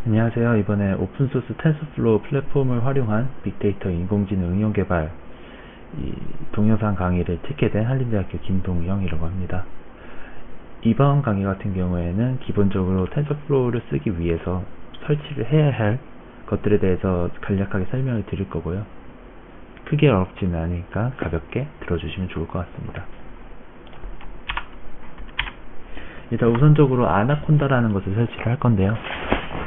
안녕하세요. 이번에 오픈소스 텐서플로우 플랫폼을 활용한 빅데이터 인공지능 응용 개발 동영상 강의를 듣게 된 한림대학교 김동영이라고 합니다. 이번 강의 같은 경우에는 기본적으로 텐서플로우를 쓰기 위해서 설치를 해야 할 것들에 대해서 간략하게 설명을 드릴 거고요. 크게 어렵지는 않으니까 가볍게 들어주시면 좋을 것 같습니다. 일단 우선적으로 아나콘다라는 것을 설치를 할 건데요.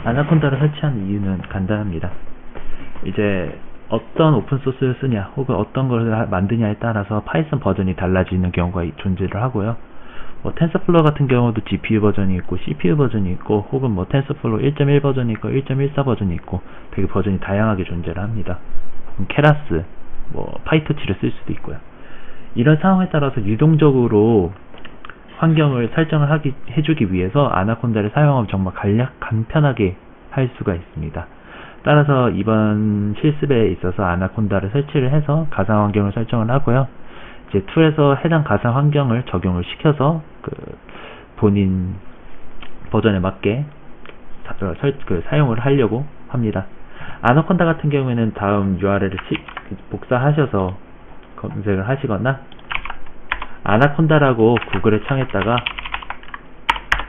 아나콘다를 설치한 이유는 간단합니다. 이제 어떤 오픈소스를 쓰냐 혹은 어떤 걸 만드냐에 따라서 파이썬 버전이 달라지는 경우가 존재를 하고요. 텐서플로우 같은 경우도 GPU 버전이 있고 CPU 버전이 있고 혹은 텐서플로우 1.1 버전이 있고 1.14 버전이 있고 되게 버전이 다양하게 존재를 합니다. 케라스, 파이토치를 쓸 수도 있고요. 이런 상황에 따라서 유동적으로 환경을 설정을 해주기 위해서 아나콘다를 사용하면 정말 간편하게 할 수가 있습니다. 따라서 이번 실습에 있어서 아나콘다를 설치를 해서 가상 환경을 설정을 하고요. 이제 툴에서 해당 가상 환경을 적용을 시켜서 본인 버전에 맞게 사용을 하려고 합니다. 아나콘다 같은 경우에는 다음 URL을 복사하셔서 검색을 하시거나 아나콘다라고 구글에 창에다가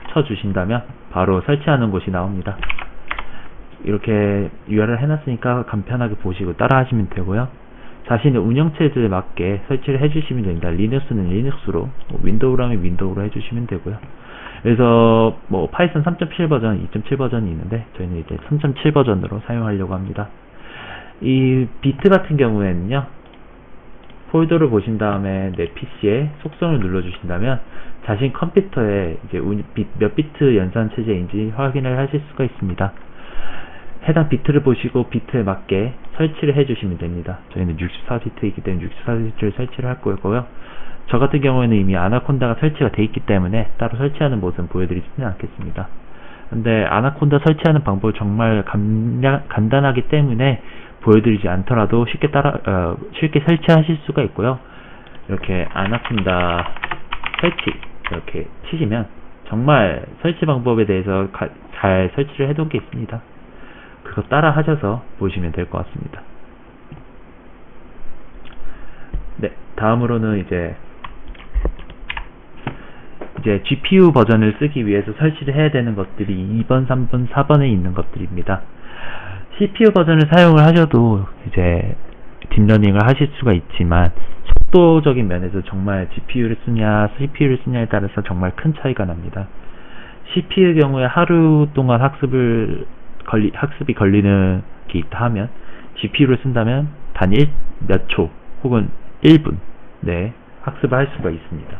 쳐주신다면 바로 설치하는 곳이 나옵니다. 이렇게 URL 해놨으니까 간편하게 보시고 따라 하시면 되고요. 자신의 운영체제에 맞게 설치를 해주시면 됩니다. 리눅스는 리눅스로, 윈도우라면 윈도우로 해주시면 되고요. 그래서 파이썬 3.7 버전, 2.7 버전이 있는데 저희는 이제 3.7 버전으로 사용하려고 합니다. 이 비트 같은 경우에는요, 폴더를 보신 다음에 내 PC에 속성을 눌러주신다면 자신 컴퓨터에 이제 몇 비트 연산 체제인지 확인을 하실 수가 있습니다. 해당 비트를 보시고 비트에 맞게 설치를 해주시면 됩니다. 저희는 64비트이기 때문에 64비트를 설치를 할 거고요. 저 같은 경우에는 이미 아나콘다가 설치가 되어 있기 때문에 따로 설치하는 모습은 보여드리지는 않겠습니다. 근데 아나콘다 설치하는 방법을 정말 간단하기 때문에 보여드리지 않더라도 쉽게 설치하실 수가 있고요. 이렇게 아나콘다 설치 이렇게 치시면 정말 설치 방법에 대해서 잘 설치를 해둔 게 있습니다. 그거 따라 하셔서 보시면 될 것 같습니다. 네, 다음으로는 이제 GPU 버전을 쓰기 위해서 설치를 해야 되는 것들이 2번, 3번, 4번에 있는 것들입니다. CPU 버전을 사용을 하셔도 이제 딥러닝을 하실 수가 있지만 속도적인 면에서 정말 GPU를 쓰냐 CPU를 쓰냐에 따라서 정말 큰 차이가 납니다. CPU의 경우에 하루 동안 학습이 걸리는 게 있다 하면 GPU를 쓴다면 단 몇 초 혹은 1분 내에 학습을 할 수가 있습니다.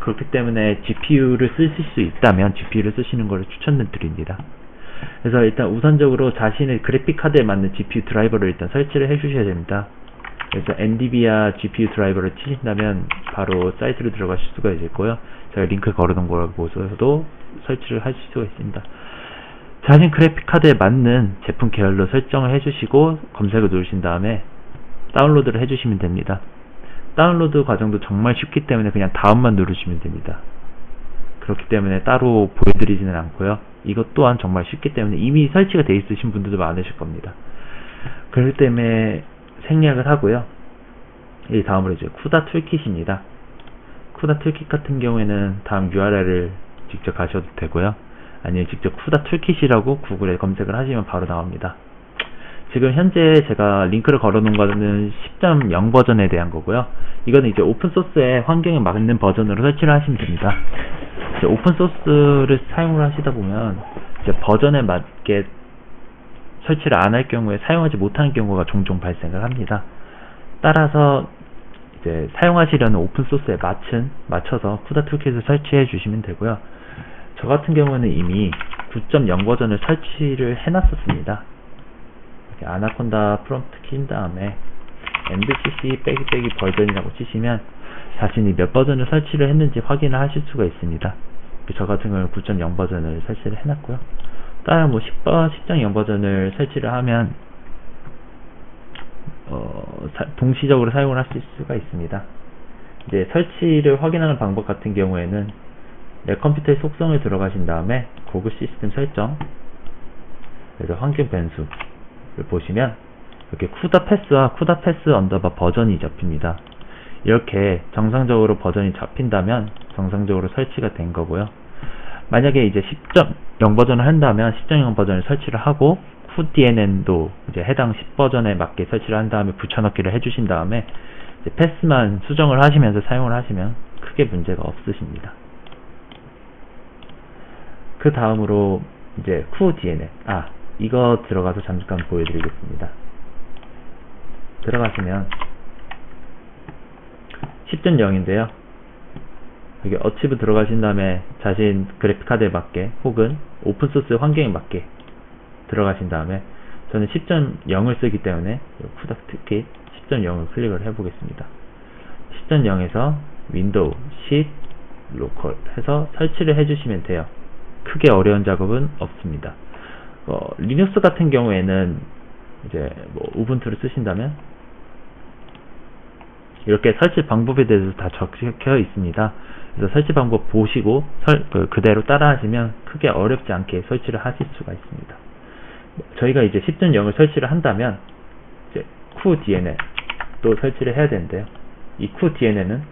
그렇기 때문에 GPU를 쓰실 수 있다면 GPU를 쓰시는 것을 추천드립니다. 그래서 일단 우선적으로 자신의 그래픽카드에 맞는 GPU 드라이버를 일단 설치를 해주셔야 됩니다. 그래서 NVIDIA GPU 드라이버를 치신다면 바로 사이트로 들어가실 수가 있고요. 제가 링크 걸어놓은 거라고 보셔도 설치를 하실 수가 있습니다. 자신 그래픽카드에 맞는 제품 계열로 설정을 해주시고 검색을 누르신 다음에 다운로드를 해주시면 됩니다. 다운로드 과정도 정말 쉽기 때문에 그냥 다운만 누르시면 됩니다. 그렇기 때문에 따로 보여드리지는 않고요. 이것 또한 정말 쉽기 때문에 이미 설치가 되어 있으신 분들도 많으실 겁니다. 그렇기 때문에 생략을 하고요. 이 다음으로 이제 쿠다 툴킷입니다. 쿠다 툴킷 같은 경우에는 다음 URL을 직접 가셔도 되고요. 아니면 직접 쿠다 툴킷이라고 구글에 검색을 하시면 바로 나옵니다. 지금 현재 제가 링크를 걸어놓은 거는 10.0 버전에 대한 거고요. 이거는 이제 오픈소스의 환경에 맞는 버전으로 설치를 하시면 됩니다. 이제 오픈소스를 사용을 하시다 보면 이제 버전에 맞게 설치를 안 할 경우에 사용하지 못하는 경우가 종종 발생을 합니다. 따라서 이제 사용하시려는 오픈소스에 맞춰서 쿠다 툴킷을 설치해 주시면 되고요. 저 같은 경우는 이미 9.0 버전을 설치를 해놨었습니다. 이렇게 아나콘다 프롬프트 킨 다음에 MVCC 빼기 버전이라고 치시면 자신이 몇 버전을 설치를 했는지 확인을 하실 수가 있습니다. 저 같은 경우는 9.0 버전을 설치를 해놨고요. 따라 10.0 버전을 설치를 하면 동시적으로 사용을 하실 수가 있습니다. 이제 설치를 확인하는 방법 같은 경우에는 내 컴퓨터의 속성을 들어가신 다음에 고급 시스템 설정 그래서 환경 변수를 보시면 이렇게 쿠다 패스와 쿠다 패스 언더바 버전이 잡힙니다. 이렇게 정상적으로 버전이 잡힌다면 정상적으로 설치가 된 거고요. 만약에 이제 10.0 버전을 한다면 10.0 버전을 설치를 하고 cuDNN도 이제 해당 10 버전에 맞게 설치를 한 다음에 붙여넣기를 해주신 다음에 이제 패스만 수정을 하시면서 사용을 하시면 크게 문제가 없으십니다. 그 다음으로 이제 cuDNN, 이거 들어가서 잠깐 보여드리겠습니다. 들어가시면 10.0인데요. 여기 어치브 들어가신 다음에 자신 그래픽카드에 맞게 혹은 오픈소스 환경에 맞게 들어가신 다음에 저는 10.0을 쓰기 때문에 쿠다 특히 10.0을 클릭을 해보겠습니다. 10.0에서 윈도우, 시트, 로컬 해서 설치를 해주시면 돼요. 크게 어려운 작업은 없습니다. 리눅스 같은 경우에는 이제 우분투를 쓰신다면 이렇게 설치 방법에 대해서 다 적혀 있습니다. 그래서 설치 방법 보시고 그대로 따라 하시면 크게 어렵지 않게 설치를 하실 수가 있습니다. 저희가 이제 10.0을 설치를 한다면 이제 cuDNN 또 설치를 해야 되는데요. 이 cuDNN은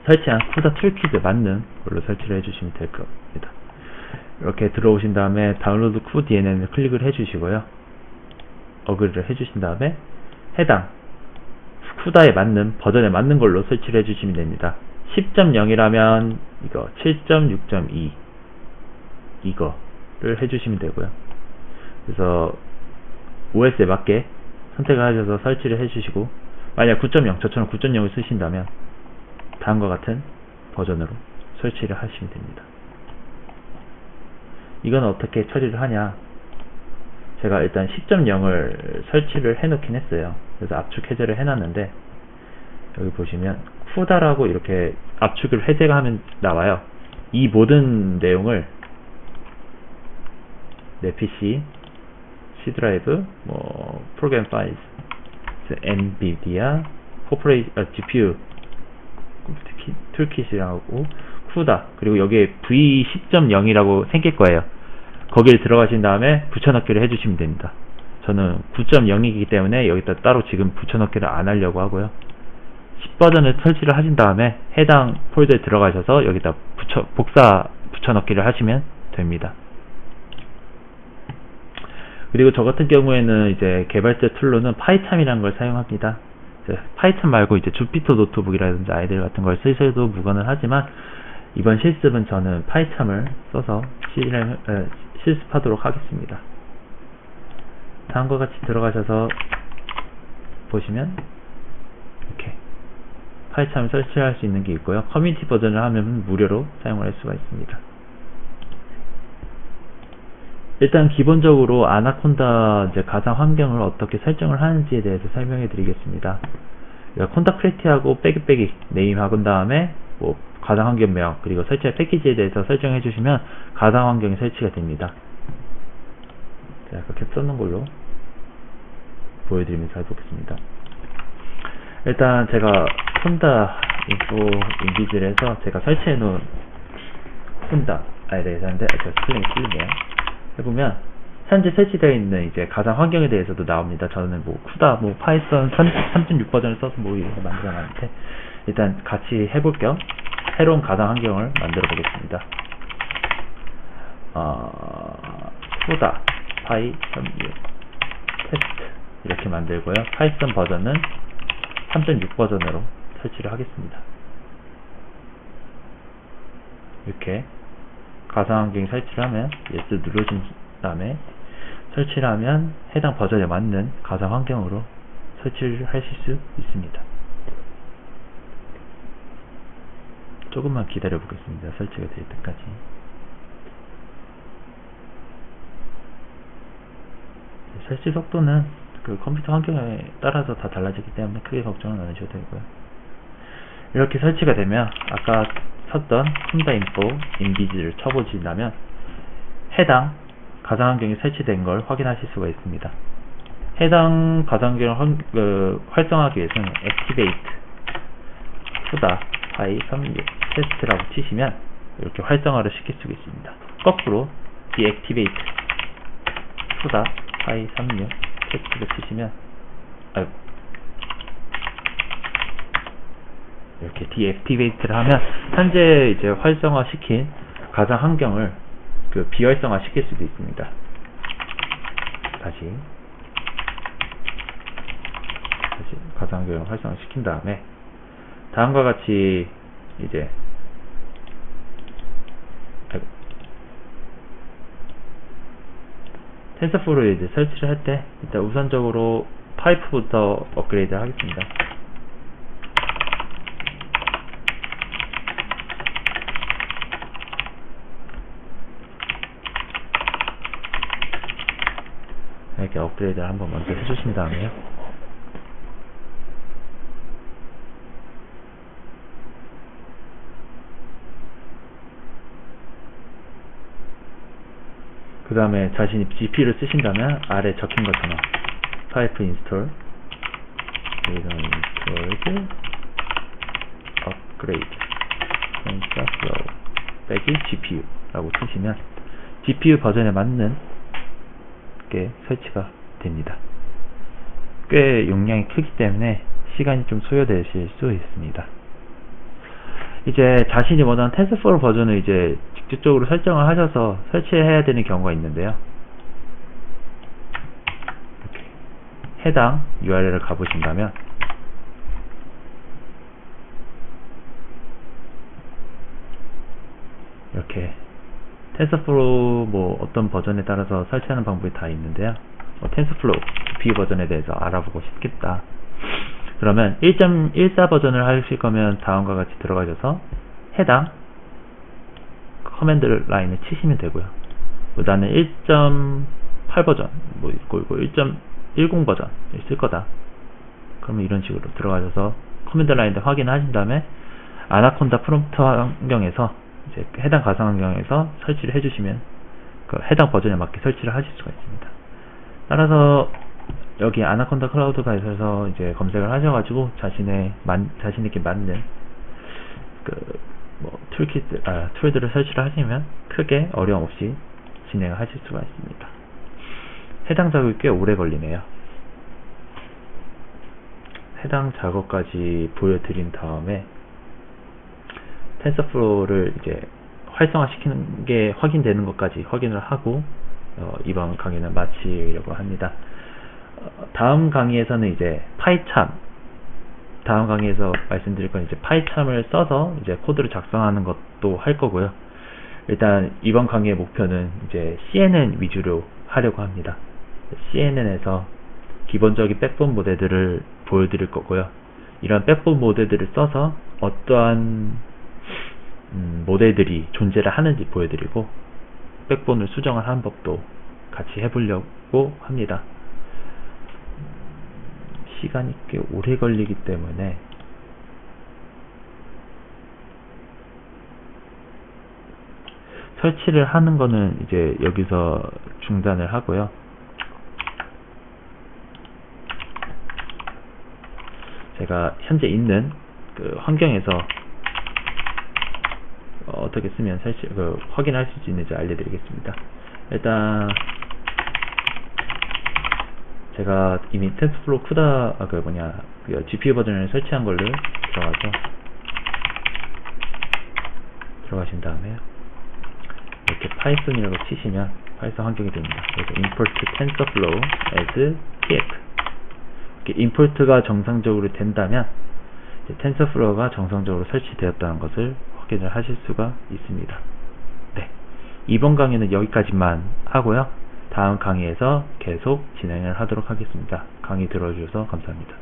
설치한 쿠다 툴킷에 맞는 걸로 설치를 해주시면 될 겁니다. 이렇게 들어오신 다음에 다운로드 cuDNN을 클릭을 해주시고요. 어그리를 해주신 다음에 해당 쿠다에 맞는 버전에 맞는 걸로 설치를 해주시면 됩니다. 10.0이라면 이거 7.6.2 이거를 해주시면 되고요. 그래서 OS에 맞게 선택을 하셔서 설치를 해주시고 만약 9.0 저처럼 9.0을 쓰신다면 다음과 같은 버전으로 설치를 하시면 됩니다. 이건 어떻게 처리를 하냐, 제가 일단 10.0을 설치를 해놓긴 했어요. 그래서 압축 해제를 해놨는데 여기 보시면 쿠다라고 이렇게 압축을 해제가 하면 나와요. 이 모든 내용을 내 PC, C 드라이브, 프로그램 파일스, 엔비디아, GPU 툴킷이라고 쿠다, 그리고 여기에 V10.0이라고 생길 거예요. 거기를 들어가신 다음에 붙여넣기를 해주시면 됩니다. 저는 9.0이기 때문에 여기다 따로 지금 붙여넣기를 안 하려고 하고요. 10버전을 설치를 하신 다음에 해당 폴더에 들어가셔서 여기다 복사 붙여넣기를 하시면 됩니다. 그리고 저 같은 경우에는 이제 개발자 툴로는 파이참이라는 걸 사용합니다. 파이참 말고 이제 주피터 노트북이라든지 아이들 같은 걸 쓰셔도 무관은 하지만 이번 실습은 저는 파이참을 써서 실습하도록 하겠습니다. 다음과 같이 들어가셔서 보시면 이렇게 파이참을 설치할 수 있는 게 있고요. 커뮤니티 버전을 하면 무료로 사용을 할 수가 있습니다. 일단 기본적으로 아나콘다 이제 가상 환경을 어떻게 설정을 하는지에 대해서 설명해 드리겠습니다. 콘다크리티하고 빼기 네임하고 다음에 가상 환경명 그리고 설치할 패키지에 대해서 설정해 주시면 가상 환경이 설치가 됩니다. 자, 그렇게 써놓은 걸로 보여드리면서 해보겠습니다. 일단 제가 콘다 인포 인비즈를 해서 제가 설치해 놓은 콘다에 대해서 하는데 제가 스펠링이 틀리네요. 해보면 현재 설치되어 있는 이제 가상 환경에 대해서도 나옵니다. 저는 쿠다 파이썬 3.6 버전을 써서 이거 만들어 놨는데 일단 같이 해볼 겸 새로운 가상 환경을 만들어 보겠습니다. 쿠다 파이 3.6 테스트 이렇게 만들고요. 파이썬 버전은 3.6 버전으로 설치를 하겠습니다. 이렇게 가상 환경 설치를 하면 yes 눌러준 다음에 설치를 하면 해당 버전에 맞는 가상 환경으로 설치를 하실 수 있습니다. 조금만 기다려 보겠습니다. 설치가 될 때까지. 설치 속도는 그 컴퓨터 환경에 따라서 다 달라지기 때문에 크게 걱정은 안 하셔도 되고요. 이렇게 설치가 되면 아까 쳤던 콘다 인포 인비즈를 쳐보신다면 해당 가상 환경이 설치된 걸 확인하실 수가 있습니다. 해당 가상 환경을 활성화하기 위해서는 액티베이트 쿠다 파이 3.6 테스트라고 치시면 이렇게 활성화를 시킬 수가 있습니다. 거꾸로 디액티베이트 수다 파이 36 테스트를 치시면 이렇게 디액티베이트를 하면 현재 이제 활성화 시킨 가상 환경을 비활성화 시킬 수도 있습니다. 다시 가상 환경을 활성화 시킨 다음에 다음과 같이 이제 텐서플로우를 이제 설치를 할 때 일단 우선적으로 파이프부터 업그레이드 하겠습니다. 이렇게 업그레이드를 한번 먼저 해주신 다음에요. 그 다음에 자신이 GPU를 쓰신다면 아래 적힌 것처럼 파이프 인스톨 인스톨드 업그레이드 텐서플로우 빼기 GPU 라고 치시면 GPU 버전에 맞는 게 설치가 됩니다. 꽤 용량이 크기 때문에 시간이 좀 소요되실 수 있습니다. 이제 자신이 원하는 텐서플로우 버전을 이제 직접적으로 설정을 하셔서 설치해야 되는 경우가 있는데요. 이렇게 해당 URL을 가보신다면 이렇게 텐서플로우 어떤 버전에 따라서 설치하는 방법이 다 있는데요. 텐서플로우 GPU 버전에 대해서 알아보고 싶겠다. 그러면 1.14 버전을 하실 거면 다음과 같이 들어가셔서 해당 커맨드 라인을 치시면 되고요. 나는 1.8 버전 있고 1.10 버전을 쓸 거다. 그러면 이런 식으로 들어가셔서 커맨드 라인을 확인하신 다음에 아나콘다 프롬프트 환경에서 이제 해당 가상 환경에서 설치를 해주시면 해당 버전에 맞게 설치를 하실 수가 있습니다. 따라서 여기 아나콘다 클라우드 가이드에서 이제 검색을 하셔가지고 자신에게 맞는 툴들을 설치를 하시면 크게 어려움 없이 진행을 하실 수가 있습니다. 해당 작업이 꽤 오래 걸리네요. 해당 작업까지 보여드린 다음에 텐서플로우를 이제 활성화시키는 게 확인되는 것까지 확인을 하고 이번 강의는 마치려고 합니다. 다음 강의에서는 이제 다음 강의에서 말씀드릴 건 이제 파이참을 써서 이제 코드를 작성하는 것도 할 거고요. 일단 이번 강의의 목표는 이제 CNN 위주로 하려고 합니다. CNN에서 기본적인 백본 모델들을 보여드릴 거고요. 이런 백본 모델들을 써서 어떠한 모델들이 존재를 하는지 보여드리고 백본을 수정을 하는 법도 같이 해보려고 합니다. 시간이 꽤 오래 걸리기 때문에 설치를 하는 거는 이제 여기서 중단을 하고요. 제가 현재 있는 환경에서 어떻게 쓰면 확인할 수 있는지 알려드리겠습니다. 일단 제가 이미 텐서플로우 쿠다 GPU 버전을 설치한 걸로 들어가신 다음에 이렇게 파이썬이라고 치시면 파이썬 환경이 됩니다. 그래서 import tensorflow as tf 이렇게 import가 정상적으로 된다면 텐서플로우가 정상적으로 설치되었다는 것을 확인을 하실 수가 있습니다. 네, 이번 강의는 여기까지만 하고요. 다음 강의에서 계속 진행을 하도록 하겠습니다. 강의 들어주셔서 감사합니다.